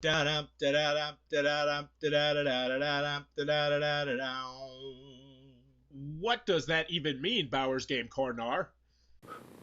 What does that even mean, Bowers Game Corner?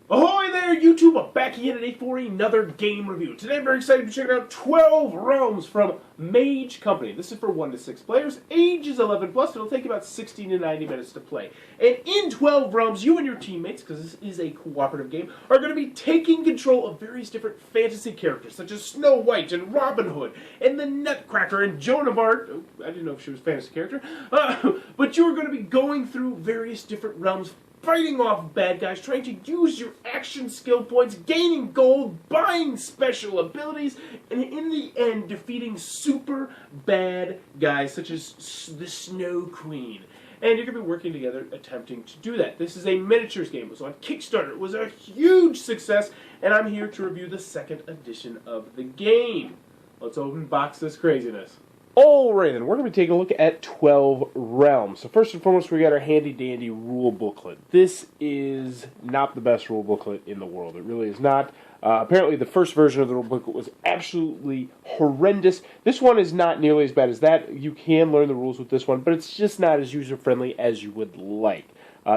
Ahoy there, YouTube! I'm back again today for another game review. Today I'm very excited to check out 12 Realms from Mage Company. This is for 1 to 6 players. Age is 11 plus. It'll take about 60 to 90 minutes to play. And in 12 Realms, you and your teammates, because this is a cooperative game, are going to be taking control of various different fantasy characters, such as Snow White and Robin Hood, and the Nutcracker and Joan of Arc. Oh, I didn't know if she was a fantasy character. But you're going to be going through various different realms, fighting off bad guys, trying to use your action skill points, gaining gold, buying special abilities, and in the end, defeating super bad guys such as the Snow Queen. And you're going to be working together attempting to do that. This is a miniatures game. It was on Kickstarter. It was a huge success, and I'm here to review the second edition of the game. Let's open box this craziness. Alright then, we're going to be taking a look at 12 Realms. So first and foremost, we got our handy dandy rule booklet. This is not the best rule booklet in the world. It really is not. Apparently the first version of the rule booklet was absolutely horrendous. This one is not nearly as bad as that. You can learn the rules with this one, but it's just not as user-friendly as you would like.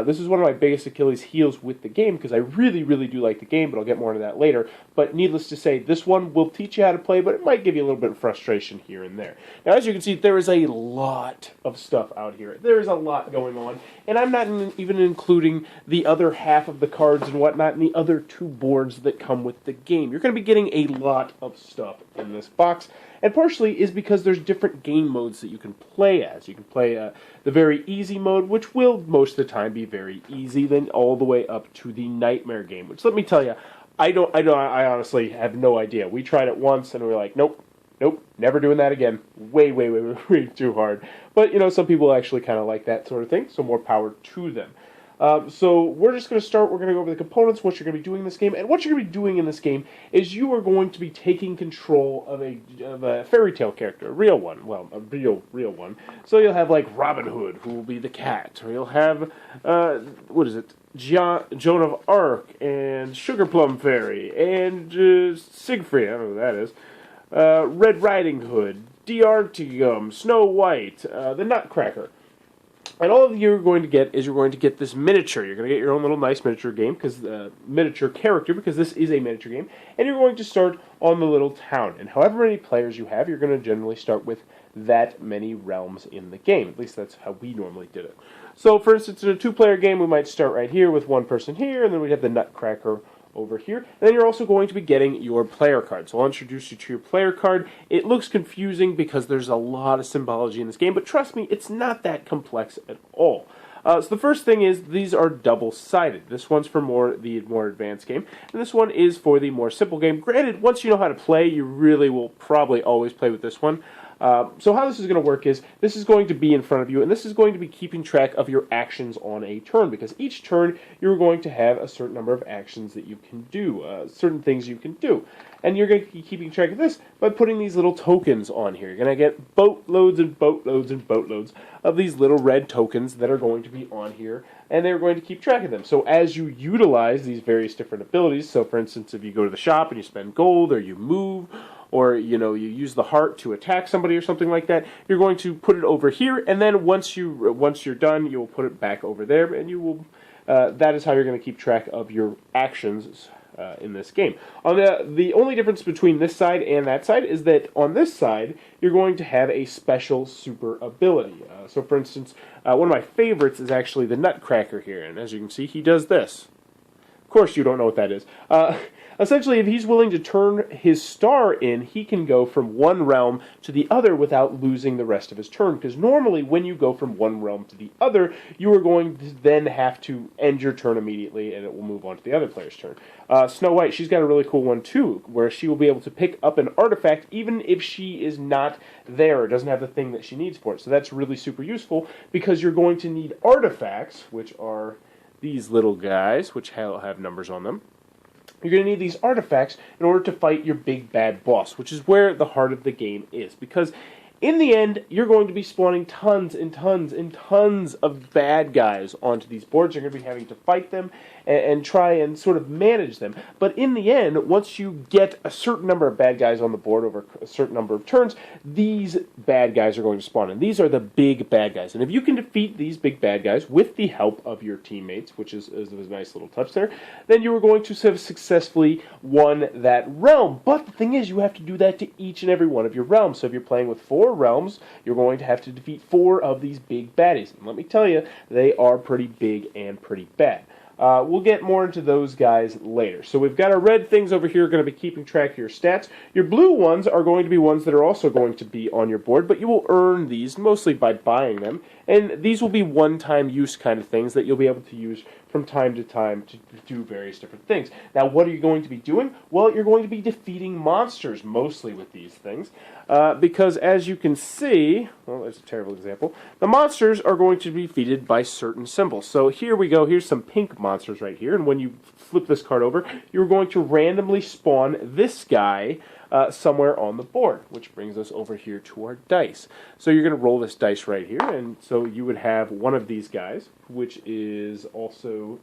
This is one of my biggest Achilles heels with the game because I really, really do like the game, but I'll get more into that later. But needless to say, this one will teach you how to play, but it might give you a little bit of frustration here and there. Now, as you can see, there is a lot of stuff out here. There is a lot going on, and I'm not even including the other half of the cards and whatnot and the other 2 boards that come with the game. You're going to be getting a lot of stuff in this box. And partially is because there's different game modes that you can play as. You can play the very easy mode, which will most of the time be very easy, then all the way up to the nightmare game. Which, let me tell you, I honestly have no idea. We tried it once and we were like, nope, never doing that again. Way, way, way, way too hard. But some people actually kind of like that sort of thing, so more power to them. So we're just going to start. We're going to go over the components, what you're going to be doing in this game. And what you're going to be doing in this game is you are going to be taking control of a fairy tale character, a real one. Well, a real one. So you'll have, like, Robin Hood, who will be the cat. Or you'll have, Joan of Arc, and Sugar Plum Fairy, and Siegfried, I don't know who that is. Red Riding Hood, D'Artigum, Snow White, the Nutcracker. And all of you're going to get is this miniature. You're going to get your own little nice miniature game, miniature character, because this is a miniature game. And you're going to start on the little town. And however many players you have, you're going to generally start with that many realms in the game. At least that's how we normally did it. So, for instance, in a 2-player game, we might start right here with one person here, and then we'd have the Nutcracker over here. And then you're also going to be getting your player card. So I'll introduce you to your player card. It looks confusing because there's a lot of symbology in this game, but trust me, it's not that complex at all. So the first thing is these are double-sided. This one's for the more advanced game, and this one is for the more simple game. Granted, once you know how to play, you really will probably always play with this one. So how this is going to work is, this is going to be in front of you, and this is going to be keeping track of your actions on a turn, because each turn you're going to have a certain number of actions that you can do, certain things you can do. And you're going to be keeping track of this by putting these little tokens on here. You're going to get boatloads and boatloads and boatloads of these little red tokens that are going to be on here, and they're going to keep track of them. So as you utilize these various different abilities, so for instance, if you go to the shop and you spend gold, or you move, or you use the heart to attack somebody or something like that, you're going to put it over here, and then once you're done, you will put it back over there, and you will. That is how you're going to keep track of your actions in this game. On the only difference between this side and that side is that on this side you're going to have a special super ability. So, for instance, one of my favorites is actually the Nutcracker here, and as you can see, he does this. Of course, you don't know what that is. Essentially, if he's willing to turn his star in, he can go from one realm to the other without losing the rest of his turn. Because normally, when you go from one realm to the other, you are going to then have to end your turn immediately, and it will move on to the other player's turn. Snow White, she's got a really cool one, too, where she will be able to pick up an artifact even if she is not there or doesn't have the thing that she needs for it. So that's really super useful, because you're going to need artifacts, which are these little guys, which have numbers on them. You're going to need these artifacts in order to fight your big bad boss, which is where the heart of the game is. Because in the end, you're going to be spawning tons and tons and tons of bad guys onto these boards. You're going to be having to fight them, and try and sort of manage them. But in the end, once you get a certain number of bad guys on the board over a certain number of turns, these bad guys are going to spawn. And these are the big bad guys. And if you can defeat these big bad guys with the help of your teammates, which is a nice little touch there, then you are going to have successfully won that realm. But the thing is, you have to do that to each and every one of your realms. So if you're playing with 4 realms, you're going to have to defeat 4 of these big baddies. And let me tell you, they are pretty big and pretty bad. We'll get more into those guys later. So we've got our red things over here going to be keeping track of your stats. Your blue ones are going to be ones that are also going to be on your board, but you will earn these mostly by buying them. And these will be one-time use kind of things that you'll be able to use from time to time to do various different things. Now, what are you going to be doing? Well, you're going to be defeating monsters mostly with these things. Because as you can see, well, there's a terrible example, the monsters are going to be defeated by certain symbols. So here we go, here's some pink monsters right here, and when you flip this card over, you're going to randomly spawn this guy somewhere on the board, which brings us over here to our dice. So you're going to roll this dice right here, and so you would have one of these guys, which is also...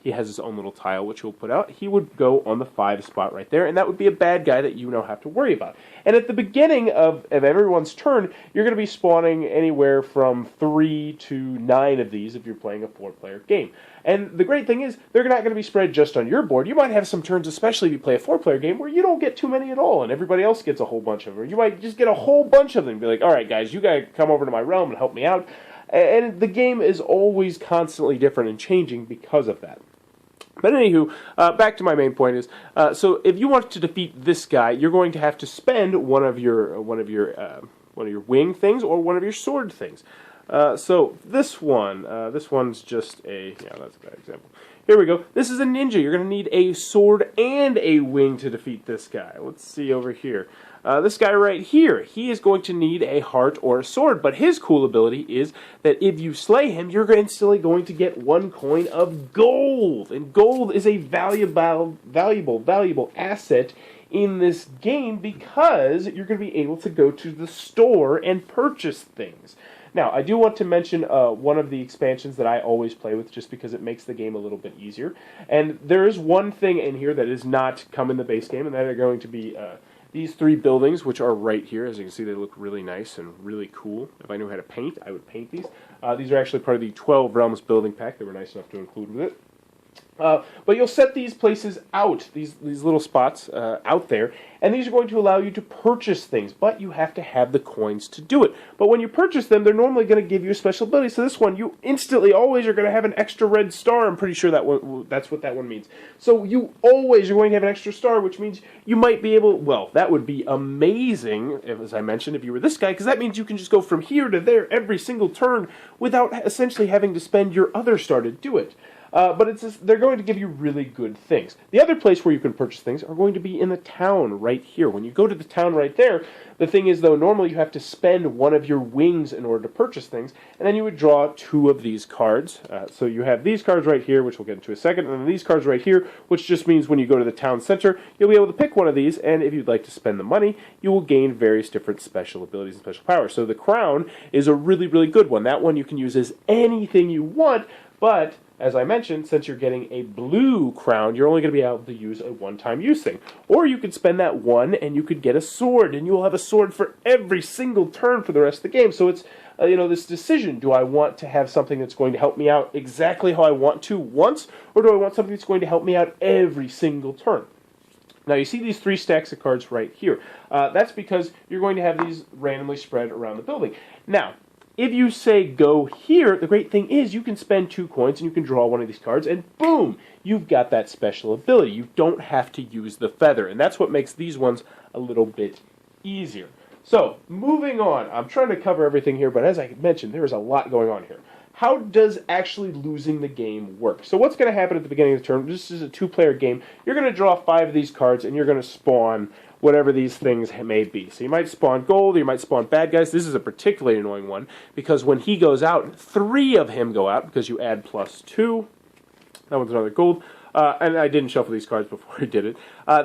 he has his own little tile, which he'll put out. He would go on the 5 spot right there, and that would be a bad guy that you don't have to worry about. And at the beginning of everyone's turn, you're going to be spawning anywhere from 3 to 9 of these if you're playing a 4-player game. And the great thing is, they're not going to be spread just on your board. You might have some turns, especially if you play a 4-player game, where you don't get too many at all, and everybody else gets a whole bunch of them. Or you might just get a whole bunch of them and be like, all right, guys, you got to come over to my realm and help me out. And the game is always constantly different and changing because of that. But anywho, back to my main point is, so if you want to defeat this guy, you're going to have to spend one of your wing things or one of your sword things. So this one's just a, yeah, that's a bad example. Here we go. This is a ninja. You're going to need a sword and a wing to defeat this guy. Let's see over here. This guy right here, he is going to need a heart or a sword, but his cool ability is that if you slay him, you're instantly going to get 1 coin of gold. And gold is a valuable asset in this game because you're going to be able to go to the store and purchase things. Now, I do want to mention one of the expansions that I always play with just because it makes the game a little bit easier. And there is one thing in here that does not come in the base game, and that are going to be these 3 buildings, which are right here. As you can see, they look really nice and really cool. If I knew how to paint, I would paint these. These are actually part of the 12 Realms building pack. They were nice enough to include with it. But you'll set these places out, these little spots out there, and these are going to allow you to purchase things, but you have to have the coins to do it. But when you purchase them, they're normally going to give you a special ability. So this one, you instantly always are going to have an extra red star. I'm pretty sure that's what that one means. So you always are going to have an extra star, which means you might be able, well, that would be amazing, as I mentioned, if you were this guy, because that means you can just go from here to there every single turn without essentially having to spend your other star to do it. But they're going to give you really good things. The other place where you can purchase things are going to be in the town right here. When you go to the town right there, the thing is, though, normally you have to spend one of your wings in order to purchase things, and then you would draw 2 of these cards. So you have these cards right here, which we'll get into in a second, and then these cards right here, which just means when you go to the town center, you'll be able to pick one of these, and if you'd like to spend the money, you will gain various different special abilities and special powers. So the crown is a really, really good one. That one you can use as anything you want, but as I mentioned, since you're getting a blue crown, you're only going to be able to use a one-time use thing. Or you could spend that 1 and you could get a sword, and you will have a sword for every single turn for the rest of the game. So it's, this decision, do I want to have something that's going to help me out exactly how I want to once, or do I want something that's going to help me out every single turn? Now you see these 3 stacks of cards right here. That's because you're going to have these randomly spread around the building. Now, if you say go here, the great thing is you can spend 2 coins and you can draw one of these cards, and boom, you've got that special ability. You don't have to use the feather, and that's what makes these ones a little bit easier. So, moving on. I'm trying to cover everything here, but as I mentioned, there is a lot going on here. How does actually losing the game work? So what's going to happen at the beginning of the turn? This is a 2-player game. You're going to draw 5 of these cards, and you're going to spawn whatever these things may be. So you might spawn gold, or you might spawn bad guys. This is a particularly annoying one, because when he goes out, 3 of him go out, because you add +2. That one's another gold. And I didn't shuffle these cards before I did it.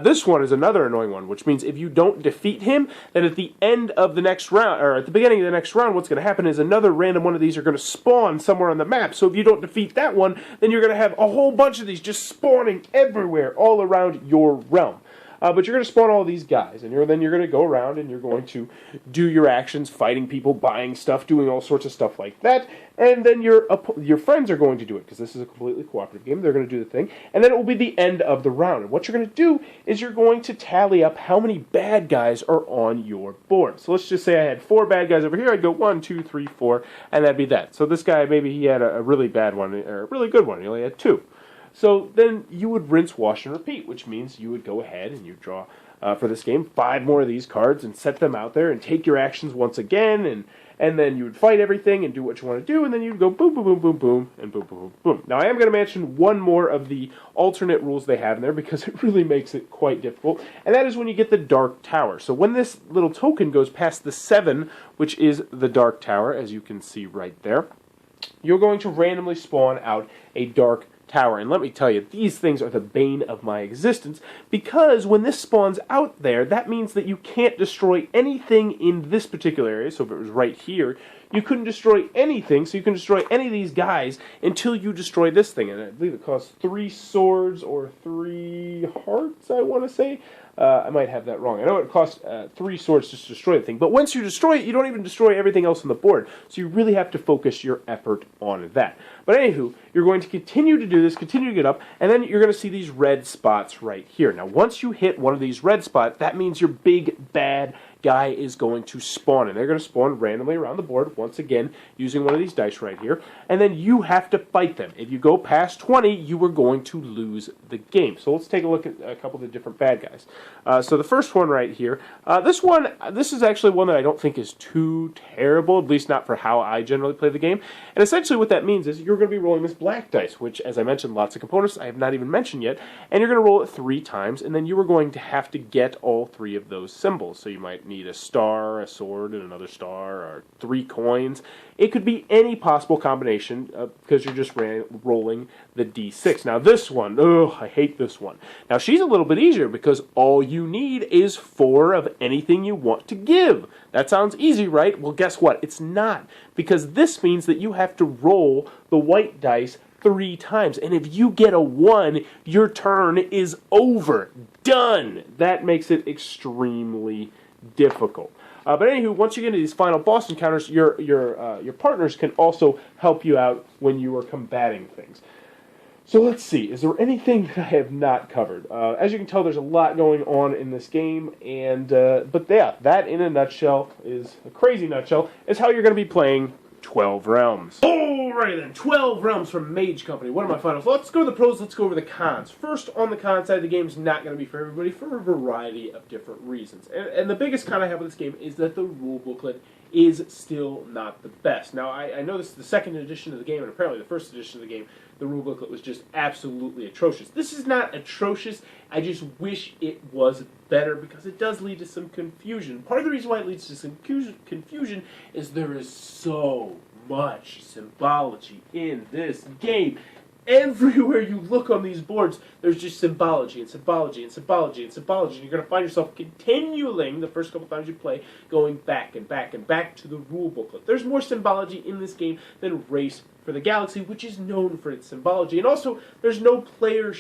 This one is another annoying one, which means if you don't defeat him, then at the end of the next round, or at the beginning of the next round, what's going to happen is another random one of these are going to spawn somewhere on the map. So if you don't defeat that one, then you're going to have a whole bunch of these just spawning everywhere, all around your realm. But you're going to spawn all these guys, and then you're going to go around and you're going to do your actions, fighting people, buying stuff, doing all sorts of stuff like that. And then your friends are going to do it, because this is a completely cooperative game. They're going to do the thing, and then it will be the end of the round. And what you're going to do is you're going to tally up how many bad guys are on your board. So let's just say I had 4 bad guys over here. I'd go 1, 2, 3, 4, and that'd be that. So this guy, maybe he had a really bad one, or a really good one. He only had 2. So then you would rinse, wash, and repeat, which means you would go ahead and you draw, for this game, 5 more of these cards and set them out there and take your actions once again, and then you would fight everything and do what you want to do, and then you'd go boom, boom, boom, boom, boom, and boom, boom, boom, boom. Now, I am going to mention one more of the alternate rules they have in there because it really makes it quite difficult, and that is when you get the Dark Tower. So when this little token goes past the 7, which is the Dark Tower, as you can see right there, you're going to randomly spawn out a Dark Tower. And let me tell you, these things are the bane of my existence, because when this spawns out there, that means that you can't destroy anything in this particular area. So if it was right here, you couldn't destroy anything, so you can destroy any of these guys until you destroy this thing. And I believe it costs 3 swords or 3 hearts, I want to say. I might have that wrong. I know it costs 3 swords just to destroy the thing, but once you destroy it, you don't even destroy everything else on the board, so you really have to focus your effort on that. But anywho, you're going to continue to do this, continue to get up, and then you're going to see these red spots right here. Now, once you hit one of these red spots, that means your big, bad guy is going to spawn, and they're going to spawn randomly around the board, once again, using one of these dice right here, and then you have to fight them. If you go past 20, you are going to lose the game. So let's take a look at a couple of the different bad guys. So the first one right here, this is actually one that I don't think is too terrible, at least not for how I generally play the game, and essentially what that means is you're going to be rolling this black dice, which, as I mentioned, lots of components I have not even mentioned yet, and you're going to roll it 3 times, and then you are going to have to get all 3 of those symbols. So you might need a star, a sword, and another star, or 3 coins. It could be any possible combination because you're just rolling the d6. Now this one, I hate this one. Now she's a little bit easier because all you need is 4 of anything you want to give. That sounds easy, right? Well, guess what? It's not, because this means that you have to roll the white dice 3 times, and if you get a 1, your turn is over. Done! That makes it extremely difficult. But anywho, once you get into these final boss encounters, your partners can also help you out when you are combating things. So let's see, is there anything that I have not covered? As you can tell, there's a lot going on in this game, and but yeah, that in a nutshell is a crazy nutshell is how you're going to be playing 12 Realms. Alright then, 12 Realms from Mage Company. What are my finals? Let's go to the pros, let's go over the cons. First, on the con side, the game's not going to be for everybody for a variety of different reasons. And the biggest con I have with this game is that the rule booklet is still not the best. Now, I know this is the second edition of the game, and apparently the first edition of the game, the rule booklet was just absolutely atrocious. This is not atrocious, I just wish it was better, because it does lead to some confusion. Part of the reason why it leads to some confusion is there is so much symbology in this game. Everywhere you look on these boards, there's just symbology and symbology and symbology and symbology. And you're going to find yourself continuing, the first couple times you play, going back and back and back to the rule booklet. There's more symbology in this game than Race for the Galaxy, which is known for its symbology. And also, there's no player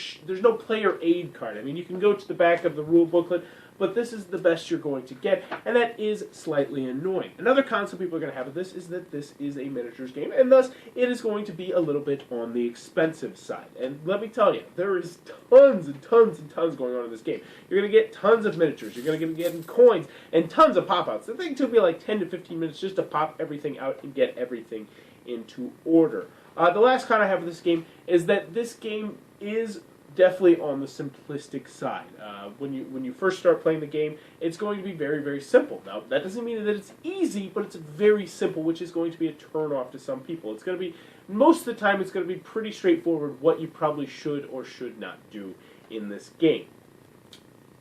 aid card. I mean, you can go to the back of the rule booklet, but this is the best you're going to get, and that is slightly annoying. Another concept people are going to have with this is that this is a miniatures game, and thus it is going to be a little bit on the expensive side. And let me tell you, there is tons and tons and tons going on in this game. You're going to get tons of miniatures, you're going to get coins, and tons of pop-outs. The thing took me like 10 to 15 minutes just to pop everything out and get everything into order. The last con I have with this game is that this game is definitely on the simplistic side. When you first start playing the game, it's going to be very, very simple. Now, that doesn't mean that it's easy, but it's very simple, which is going to be a turn-off to some people. It's going to be, most of the time, it's going to be pretty straightforward what you probably should or should not do in this game.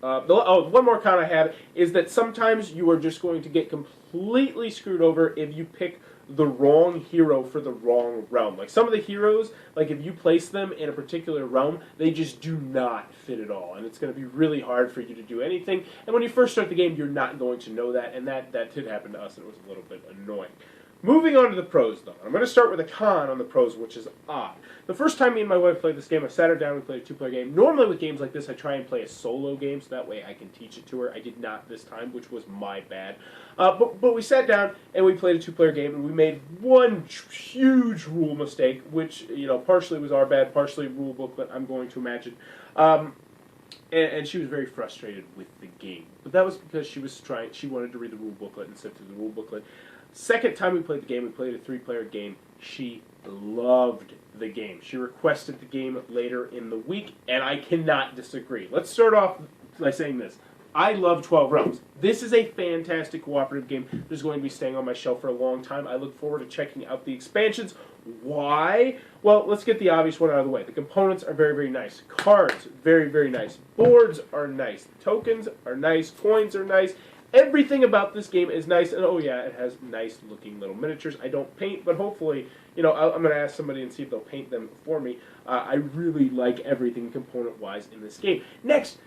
One more con I have is that sometimes you are just going to get completely screwed over if you pick the wrong hero for the wrong realm. Like some of the heroes, like if you place them in a particular realm, they just do not fit at all, and it's going to be really hard for you to do anything. And when you first start the game, you're not going to know that, and that did happen to us, and it was a little bit annoying. Moving on to the pros, though. I'm going to start with a con on the pros, which is odd. The first time me and my wife played this game, I sat her down and we played a two-player game. Normally with games like this, I try and play a solo game, so that way I can teach it to her. I did not this time, which was my bad. But we sat down and we played a two-player game, and we made one huge rule mistake, which, partially was our bad, partially rule booklet, I'm going to imagine. And she was very frustrated with the game. But that was because she wanted to read the rule booklet and sit through the rule booklet. Second time we played the game, we played a three-player game. She loved the game. She requested the game later in the week, and I cannot disagree. Let's start off by saying this. I love 12 Realms. This is a fantastic cooperative game that is going to be staying on my shelf for a long time. I look forward to checking out the expansions. Why? Well, let's get the obvious one out of the way. The components are very, very nice. Cards, very, very nice. Boards are nice. Tokens are nice. Coins are nice. Everything about this game is nice, and oh yeah, it has nice-looking little miniatures. I don't paint, but hopefully, I'm going to ask somebody and see if they'll paint them for me. I really like everything component-wise in this game. Next,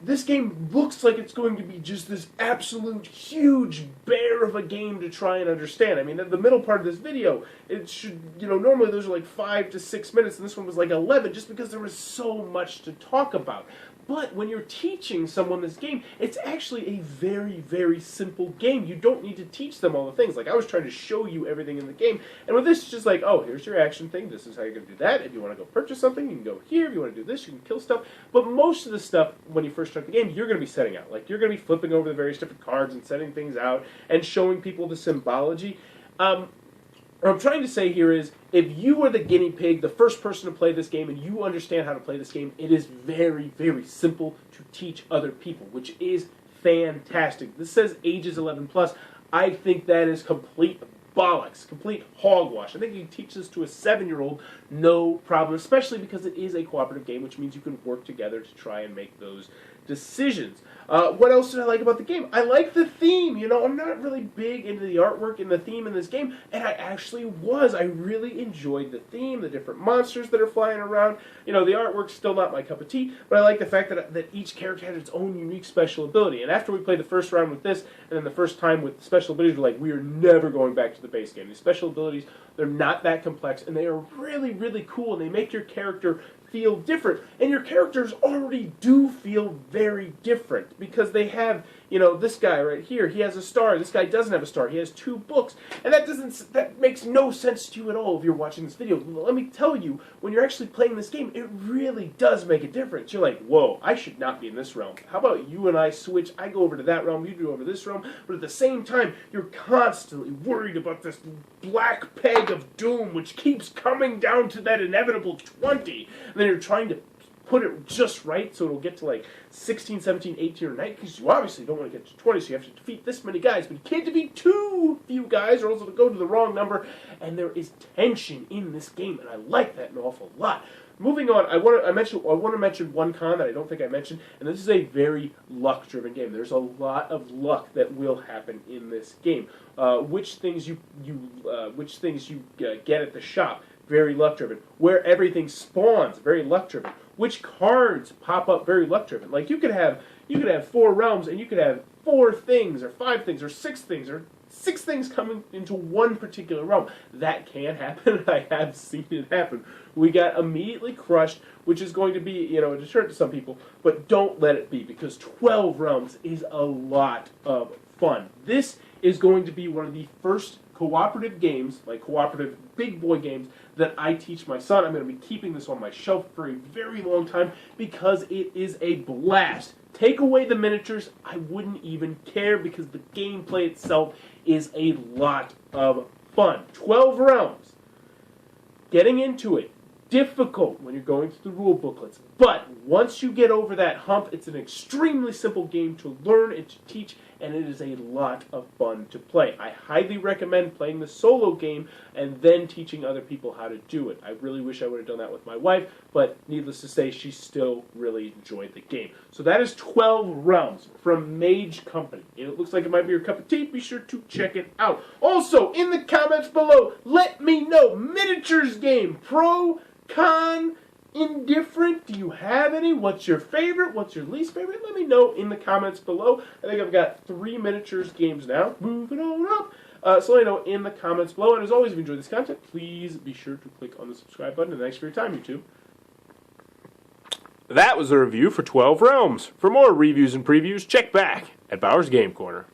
this game looks like it's going to be just this absolute huge bear of a game to try and understand. I mean, the middle part of this video, it should, normally those are like 5 to 6 minutes, and this one was like 11, just because there was so much to talk about. But when you're teaching someone this game, it's actually a very, very simple game. You don't need to teach them all the things. Like, I was trying to show you everything in the game, and with this, it's just like, oh, here's your action thing. This is how you're going to do that. If you want to go purchase something, you can go here. If you want to do this, you can kill stuff. But most of the stuff, when you first start the game, you're going to be setting out. Like, you're going to be flipping over the various different cards and setting things out and showing people the symbology. What I'm trying to say here is, if you are the guinea pig, the first person to play this game, and you understand how to play this game, it is very, very simple to teach other people, which is fantastic. This says ages 11 plus. I think that is complete bollocks, complete hogwash. I think you can teach this to a 7-year-old, no problem, especially because it is a cooperative game, which means you can work together to try and make those decisions. What else did I like about the game? I like the theme. I'm not really big into the artwork and the theme in this game, and I actually was. I really enjoyed the theme, the different monsters that are flying around. The artwork's still not my cup of tea, but I like the fact that each character had its own unique special ability. And after we played the first round with this, and then the first time with the special abilities, we're like, we are never going back to the base game. These special abilities, they're not that complex, and they are really, really cool, and they make your character feel different. And your characters already do feel very different because they have, this guy right here, he has a star. This guy doesn't have a star. He has 2 books. And that makes no sense to you at all if you're watching this video. Let me tell you, when you're actually playing this game, it really does make a difference. You're like, whoa, I should not be in this realm. How about you and I switch? I go over to that realm, you go over to this realm. But at the same time, you're constantly worried about this black peg of doom, which keeps coming down to that inevitable 20. And then you're trying to put it just right so it'll get to like 16, 17, 18, or 19, because you obviously don't want to get to 20, so you have to defeat this many guys, but you can't defeat too few guys or else it'll go to the wrong number, and there is tension in this game, and I like that an awful lot. Moving on, I want to mention one con that I don't think I mentioned, and this is a very luck-driven game. There's a lot of luck that will happen in this game. Which things you get at the shop, very luck-driven. Where everything spawns, very luck-driven. Which cards pop up, very luck-driven. Like you could have 4 realms, and you could have 4 things, or 5 things, or 6 things, or 6 things coming into one particular realm. That can happen. I have seen it happen. We got immediately crushed, which is going to be, a deterrent to some people, but don't let it be, because 12 realms is a lot of fun. This is going to be one of the first cooperative games, like cooperative big boy games, that I teach my son. I'm going to be keeping this on my shelf for a very long time because it is a blast. Take away the miniatures, I wouldn't even care because the gameplay itself is a lot of fun. 12 realms. Getting into it. Difficult when you're going through the rule booklets. But once you get over that hump, it's an extremely simple game to learn and to teach, and it is a lot of fun to play. I highly recommend playing the solo game and then teaching other people how to do it. I really wish I would have done that with my wife, but needless to say, she still really enjoyed the game. So that is 12 Realms from Mage Company. It looks like it might be your cup of tea. Be sure to check it out. Also, in the comments below, let me know, miniatures game, pro, con, indifferent, do you have any? What's your favorite? What's your least favorite? Let me know in the comments below. I think I've got 3 miniatures games now. Moving on up. So let me know in the comments below. And as always, if you enjoyed this content, please be sure to click on the subscribe button. And thanks for your time, YouTube. That was a review for 12 Realms. For more reviews and previews, check back at Bauer's Game Corner.